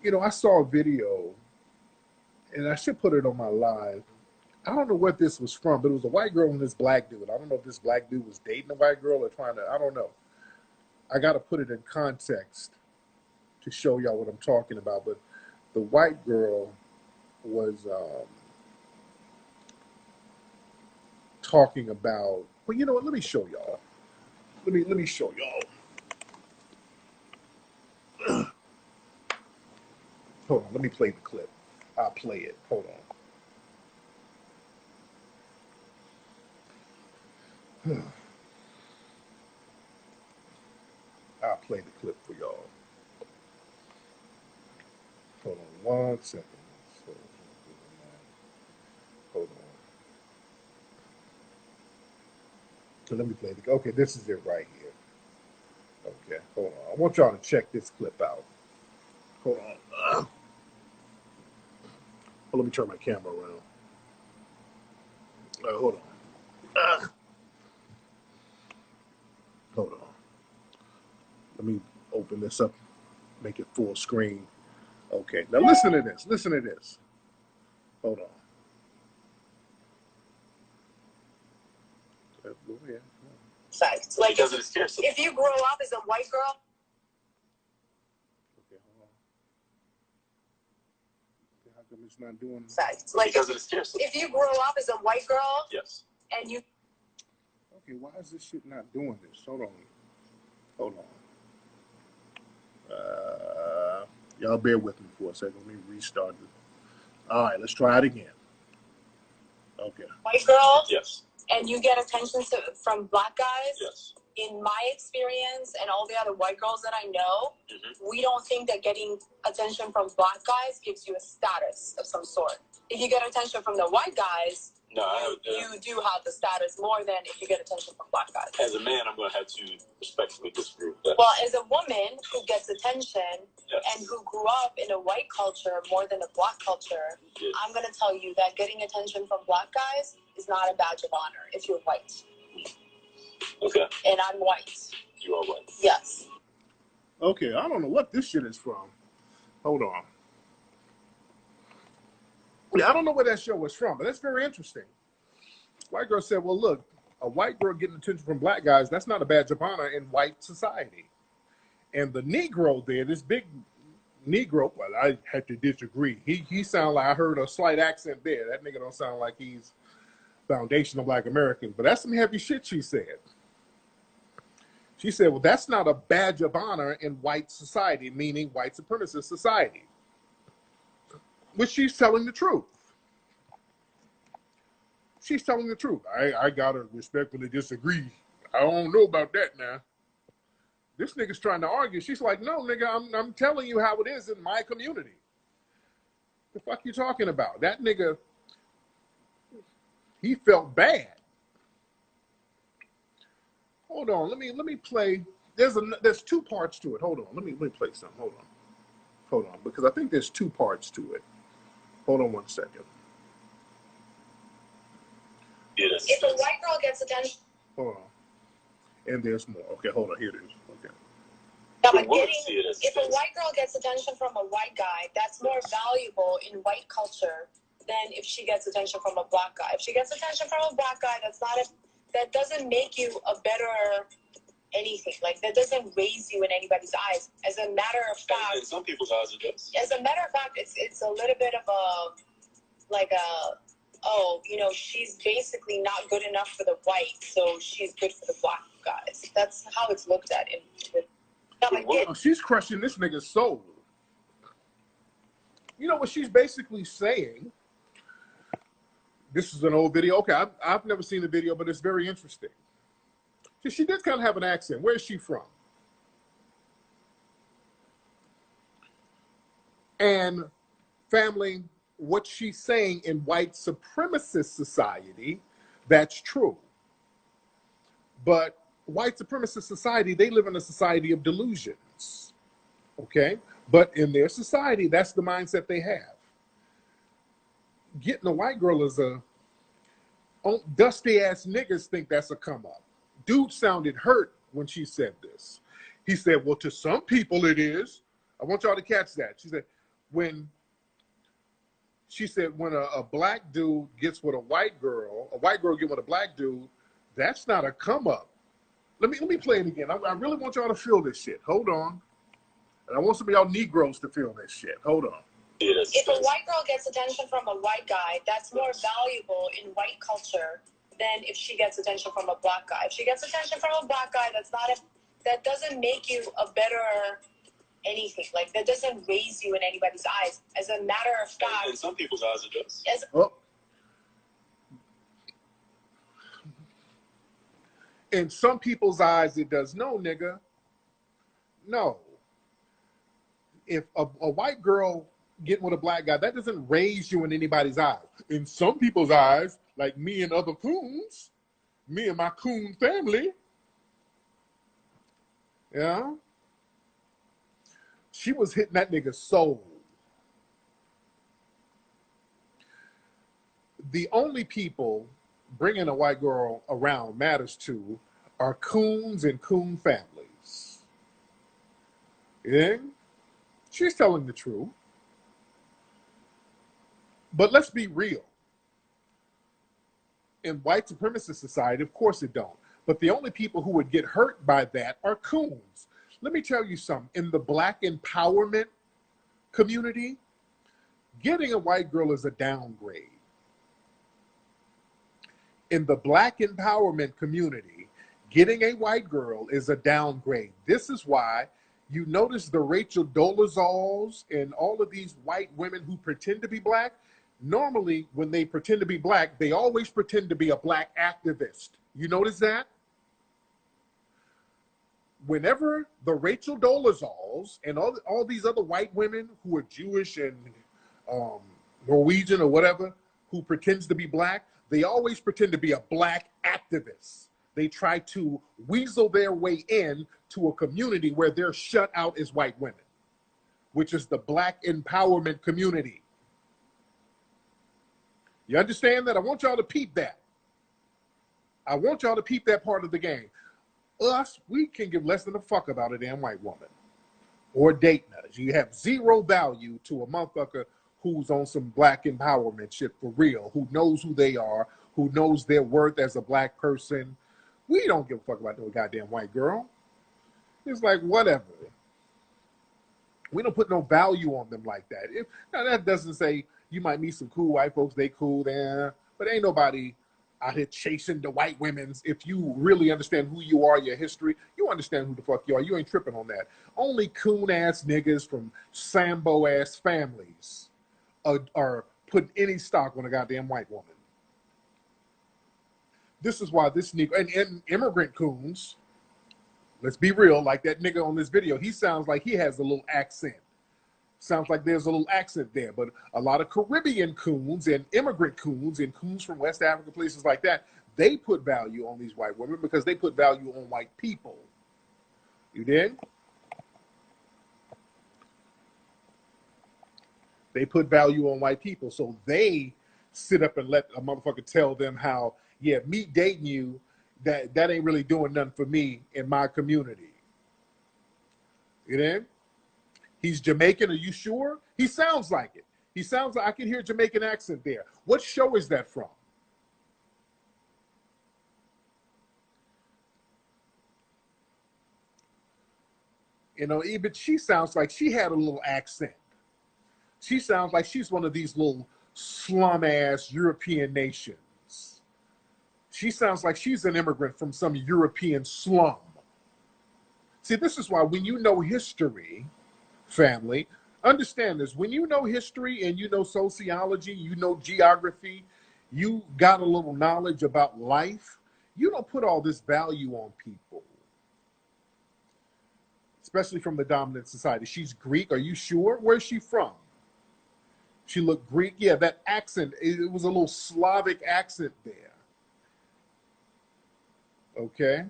You know, I saw a video, and I should put it on my live. I don't know what this was from, but it was a white girl and this black dude. I don't know if this black dude was dating a white girl or trying to, I don't know. I got to put it in context to show y'all what I'm talking about. But the white girl was talking about, well, you know what? Let me show y'all. Let me show y'all. Hold on. Let me play the clip. I'll play it. Hold on. I'll play the clip for y'all. Hold on 1 second. Hold on. So let me play the. Okay, this is it right here. Okay, hold on. I want y'all to check this clip out. Hold on. Well, let me turn my camera around. Hold on. Hold on. Let me open this up, make it full screen. Okay, now listen to this. Listen to this. Hold on. Go ahead. Like, if you grow up as a white girl. Okay, hold on. Okay, how come it's not doing? Like, if you grow up as a white girl. Yes. And you. Okay, why is this shit not doing this? Hold on. Hold on. Y'all bear with me for a second. Let me restart it. All right, let's try it again. Okay. White girl. Yes. And you get attention from black guys. Yes. In my experience and all the other white girls that I know, we don't think that getting attention from black guys gives you a status of some sort. If you get attention from the white guys, you do have the status more than if you get attention from black guys. As a man, I'm going to have to respectfully disagree with that. Well, as a woman who gets attention yes. and who grew up in a white culture more than a black culture, yes. I'm going to tell you that getting attention from black guys is not a badge of honor if you're white. Okay. And I'm white. You are white. Yes. Okay, I don't know what this shit is from. Hold on. Yeah, I don't know where that show was from, but that's very interesting. White girl said, well, look, a white girl getting attention from black guys, that's not a badge of honor in white society. And the Negro there, this big Negro, well, I had to disagree. He sounded like, I heard a slight accent there. That nigga don't sound like he's foundational black American, but that's some heavy shit she said. She said, well, that's not a badge of honor in white society, meaning white supremacist society. Which she's telling the truth. She's telling the truth. I gotta respectfully disagree. I don't know about that now. This nigga's trying to argue. She's like, no, nigga, I'm telling you how it is in my community. The fuck you talking about? That nigga, he felt bad. Hold on, let me play. There's two parts to it. Hold on, let me play something. Hold on, because I think there's two parts to it. Hold on 1 second. Yes. If a white girl gets attention. Hold on. And there's more. Okay, hold on. Here it is. Okay. If a white girl gets attention from a white guy, that's more valuable in white culture than if she gets attention from a black guy. If she gets attention from a black guy, that doesn't make you a better anything. Like, that doesn't raise you in anybody's eyes. As a matter of fact, in some people's eyes, it does. As a matter of fact, it's a little bit of she's basically not good enough for the white, so she's good for the black guys. That's how it's looked at. She's crushing this nigga's soul. You know what she's basically saying? This is an old video. Okay, I've never seen the video, but it's very interesting. She did kind of have an accent. Where is she from? And family, what she's saying in white supremacist society, that's true. But white supremacist society, they live in a society of delusions. Okay? But in their society, that's the mindset they have. Getting a white girl is dusty ass niggas think that's a come up. Dude sounded hurt when she said this. He said, well, to some people it is. I want y'all to catch that. She said, when she said when a black dude gets with a white girl get with a black dude, that's not a come up. Let me play it again. I really want y'all to feel this shit. Hold on. And I want some of y'all Negroes to feel this shit. Hold on. If a white girl gets attention from a white guy, that's more valuable in white culture than if she gets attention from a black guy. If she gets attention from a black guy, that doesn't make you a better anything. Like, that doesn't raise you in anybody's eyes. As a matter of fact, in some people's eyes, it does. In some people's eyes, it does. No, nigga. No. If a white girl getting with a black guy, that doesn't raise you in anybody's eyes. In some people's eyes, like me and other coons, me and my coon family, yeah, she was hitting that nigga's soul. The only people bringing a white girl around matters to are coons and coon families. Yeah? She's telling the truth. But let's be real. In white supremacist society, of course it don't. But the only people who would get hurt by that are coons. Let me tell you something. In the black empowerment community, getting a white girl is a downgrade. In the black empowerment community, getting a white girl is a downgrade. This is why you notice the Rachel Dolezals and all of these white women who pretend to be black. Normally, when they pretend to be black, they always pretend to be a black activist. You notice that? Whenever the Rachel Dolezals and all these other white women who are Jewish and Norwegian or whatever, who pretends to be black, they always pretend to be a black activist. They try to weasel their way in to a community where they're shut out as white women, which is the black empowerment community. You understand that? I want y'all to peep that. I want y'all to peep that part of the game. Us, we can give less than a fuck about a damn white woman or dating us. You have zero value to a motherfucker who's on some black empowerment shit for real, who knows who they are, who knows their worth as a black person. We don't give a fuck about no goddamn white girl. It's like, whatever. We don't put no value on them like that. Now, that doesn't say you might meet some cool white folks, they cool there, but ain't nobody out here chasing the white women's. If you really understand who you are, your history, you understand who the fuck you are. You ain't tripping on that. Only coon-ass niggas from Sambo-ass families are putting any stock on a goddamn white woman. This is why this nigga, and immigrant coons, let's be real, like that nigga on this video, he sounds like he has a little accent. Sounds like there's a little accent there, but a lot of Caribbean coons and immigrant coons and coons from West Africa, places like that, they put value on these white women because they put value on white people. You did? They put value on white people, so they sit up and let a motherfucker tell them how, yeah, me dating you, that ain't really doing nothing for me in my community. You did? He's Jamaican, are you sure? He sounds like it. He sounds like, I can hear a Jamaican accent there. What show is that from? You know, even she sounds like she had a little accent. She sounds like she's one of these little slum-ass European nations. She sounds like she's an immigrant from some European slum. See, this is why when you know history, family, understand this. When you know history and you know sociology, you know geography, you got a little knowledge about life, you don't put all this value on people. Especially from the dominant society. She's Greek, are you sure? Where's she from? She looked Greek. Yeah, that accent, it was a little Slavic accent there. Okay?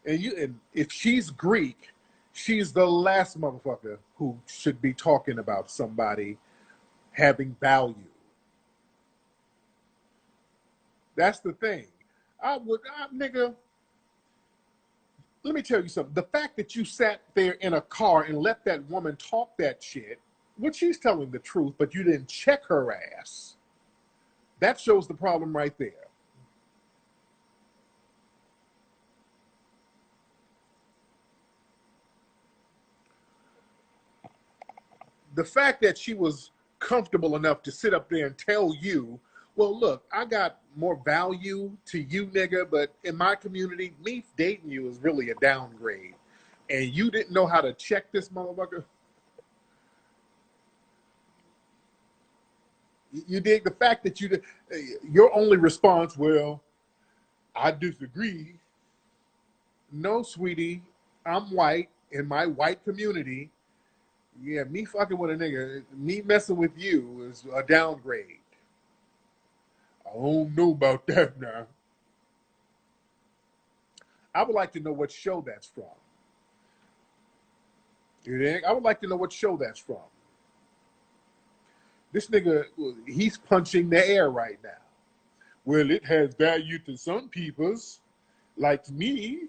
And if she's Greek, she's the last motherfucker who should be talking about somebody having value. That's the thing. Nigga, let me tell you something. The fact that you sat there in a car and let that woman talk that shit, which she's telling the truth, but you didn't check her ass, that shows the problem right there. The fact that she was comfortable enough to sit up there and tell you, well, look, I got more value to you, nigga, but in my community, me dating you is really a downgrade. And you didn't know how to check this motherfucker. You dig? The fact that your only response, well, I disagree. No, sweetie, I'm white in my white community. Yeah, me fucking with a nigga, me messing with you is a downgrade. I don't know about that now. I would like to know what show that's from. You think? I would like to know what show that's from. This nigga, he's punching the air right now. Well, it has value to some peoples, like me.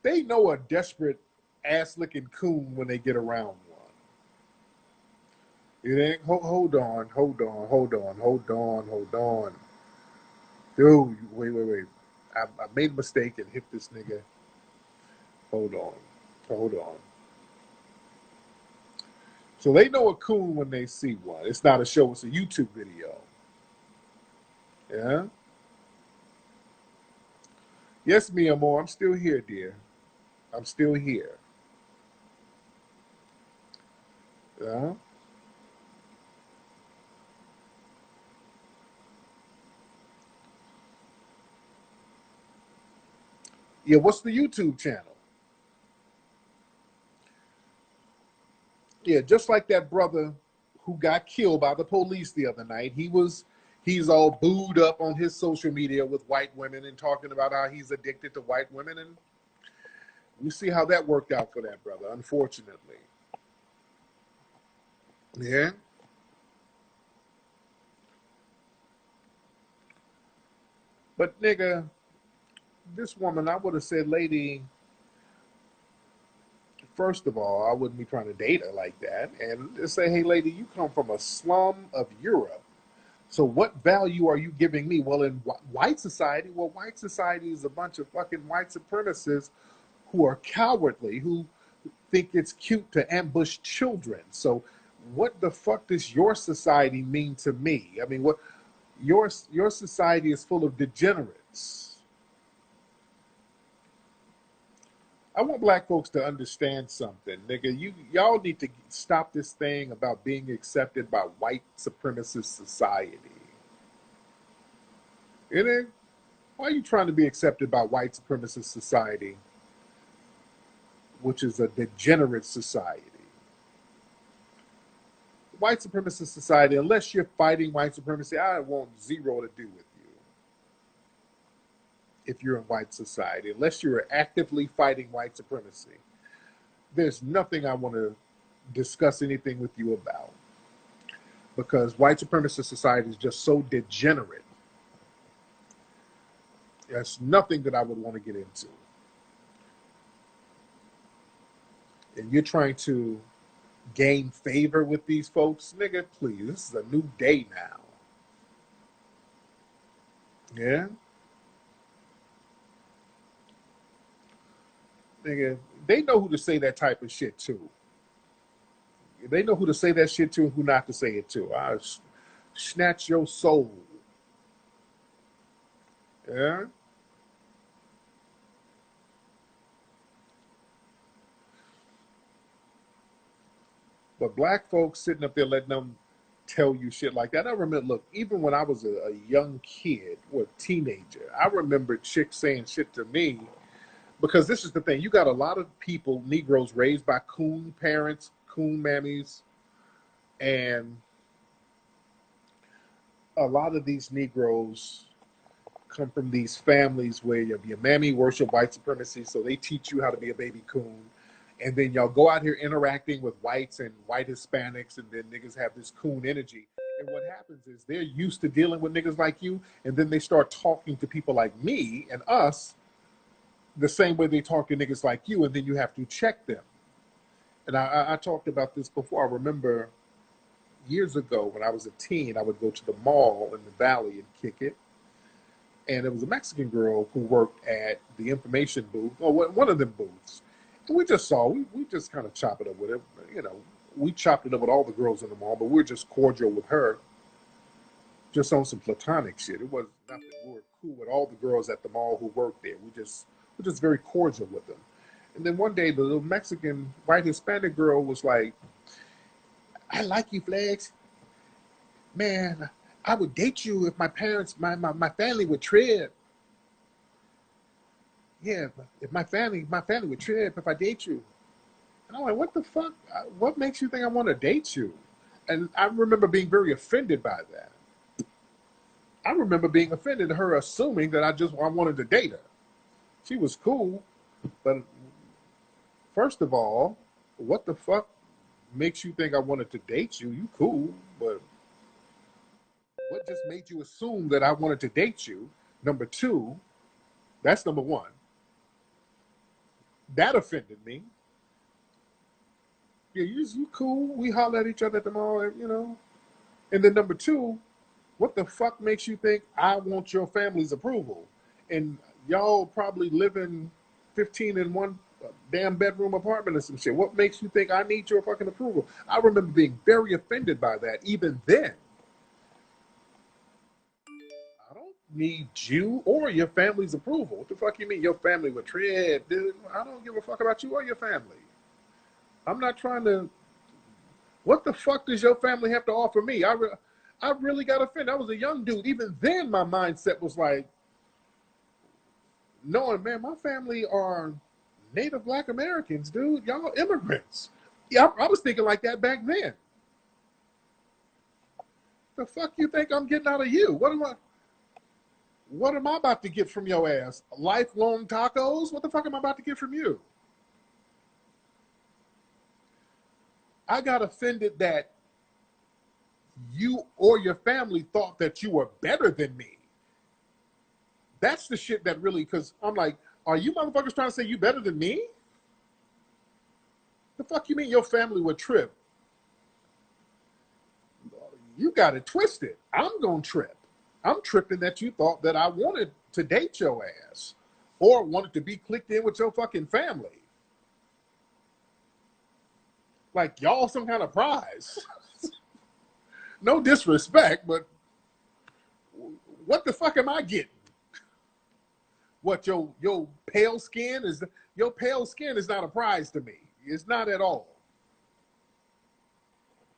They know a desperate ass-licking coon when they get around one. You think? Hold on. Dude, wait. I made a mistake and hit this nigga. Hold on. So they know a coon when they see one. It's not a show, it's a YouTube video. Yeah? Yes, mi amor, I'm still here, dear. I'm still here. Yeah? Yeah, what's the YouTube channel? Yeah, just like that brother who got killed by the police the other night. He's all booed up on his social media with white women and talking about how he's addicted to white women, and we see how that worked out for that brother, unfortunately. Yeah. But nigga, this woman, I would have said, lady, first of all, I wouldn't be trying to date her like that. And just say, hey, lady, you come from a slum of Europe. So what value are you giving me? Well, in white society, white society is a bunch of fucking white supremacists who are cowardly, who think it's cute to ambush children. So what the fuck does your society mean to me? I mean, what your society is full of degenerates. I want black folks to understand something, nigga. Y'all need to stop this thing about being accepted by white supremacist society. You know? Why are you trying to be accepted by white supremacist society, which is a degenerate society? White supremacist society, unless you're fighting white supremacy, I want zero to do with you. If you're in white society, unless you're actively fighting white supremacy, there's nothing I want to discuss anything with you about. Because white supremacist society is just so degenerate. There's nothing that I would want to get into. And you're trying to gain favor with these folks, nigga, please. This is a new day now. Yeah? Nigga, they know who to say that type of shit to. They know who to say that shit to and who not to say it to. I'll snatch your soul. Yeah? But black folks sitting up there letting them tell you shit like that. I remember, look, even when I was a young kid or a teenager, I remember chicks saying shit to me because this is the thing. You got a lot of people, Negroes, raised by coon parents, coon mammies, and a lot of these Negroes come from these families where your mammy worship white supremacy, so they teach you how to be a baby coon. And then y'all go out here interacting with whites and white Hispanics, and then niggas have this coon energy. And what happens is they're used to dealing with niggas like you, and then they start talking to people like me and us the same way they talk to niggas like you, and then you have to check them. And I talked about this before. I remember years ago when I was a teen, I would go to the mall in the valley and kick it. And there was a Mexican girl who worked at the information booth, or one of them booths. And we just we just kind of chop it up with her. You know, we chopped it up with all the girls in the mall, but we were just cordial with her, just on some platonic shit. It was nothing. We were cool with all the girls at the mall who worked there. We're just very cordial with them. And then one day, the little Mexican, white Hispanic girl was like, "I like you, Flex. Man, I would date you if my parents, my family would trip. Yeah, if my family would trip if I date you." And I'm like, what the fuck? What makes you think I want to date you? And I remember being very offended by that. I remember being offended at her assuming that I wanted to date her. She was cool, but first of all, what the fuck makes you think I wanted to date you? You cool, but what just made you assume that I wanted to date you? Number two, that's number one. That offended me. Yeah, you cool. We holler at each other at the mall, you know. And then number two, what the fuck makes you think I want your family's approval? And y'all probably live in 15 in one damn bedroom apartment or some shit. What makes you think I need your fucking approval? I remember being very offended by that even then. I don't need you or your family's approval. What the fuck you mean your family would tread, dude? I don't give a fuck about you or your family. I'm not trying to. What the fuck does your family have to offer me? I really got offended. I was a young dude. Even then, my mindset was like, knowing, man, my family are Native Black Americans, dude. Y'all immigrants. Yeah, I was thinking like that back then. The fuck you think I'm getting out of you? What am I about to get from your ass? Lifelong tacos? What the fuck am I about to get from you? I got offended that you or your family thought that you were better than me. That's the shit that really, because I'm like, are you motherfuckers trying to say you better than me? The fuck you mean your family would trip? You got it twisted. I'm going to trip. I'm tripping that you thought that I wanted to date your ass or wanted to be clicked in with your fucking family. Like y'all some kind of prize. No disrespect, but what the fuck am I getting? What your pale skin is? Your pale skin is not a prize to me. It's not at all.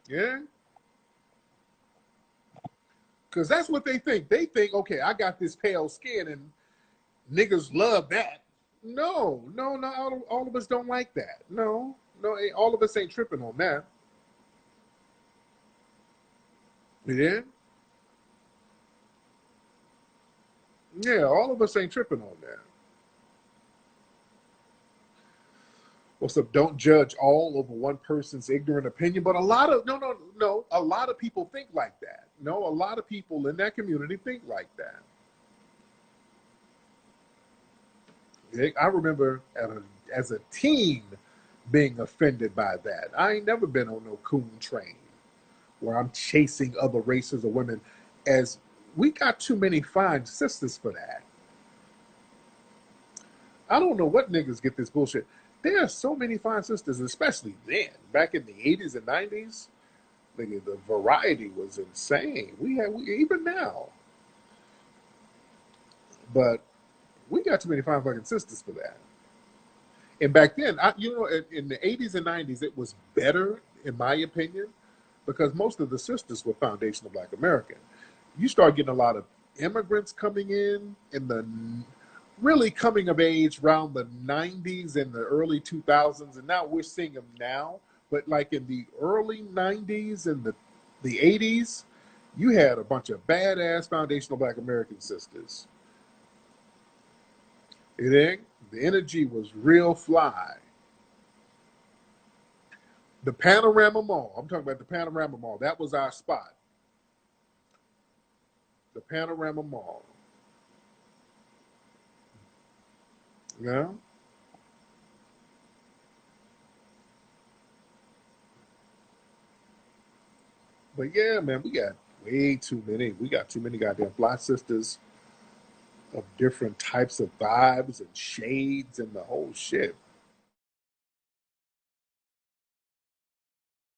Yeah, because that's what they think. They think, okay, I got this pale skin, and niggas love that. No, no, no. All of us don't like that. No, no. All of us ain't tripping on that. Yeah, yeah. All of us ain't tripping on that. What's up? Don't judge all over one person's ignorant opinion, but a lot of no. A lot of people think like that. No, a lot of people in that community think like that. I remember as a teen being offended by that. I ain't never been on no coon train where I'm chasing other races of women. As we got too many fine sisters for that. I don't know what niggas get this bullshit. There are so many fine sisters, especially then, back in the 80s and 90s. Nigga, the variety was insane. Even now, but we got too many fine fucking sisters for that. And back then, in the 80s and 90s, it was better, in my opinion, because most of the sisters were foundational Black American. You start getting a lot of immigrants coming in the really coming of age around the 90s and the early 2000s, and now we're seeing them now. But like in the early 90s and the 80s, you had a bunch of badass foundational Black American sisters. It ain't. The energy was real fly. The Panorama Mall. I'm talking about the Panorama Mall. That was our spot. the Panorama Mall. Yeah. But yeah, man, we got way too many. We got too many goddamn fly sisters of different types of vibes and shades and the whole shit.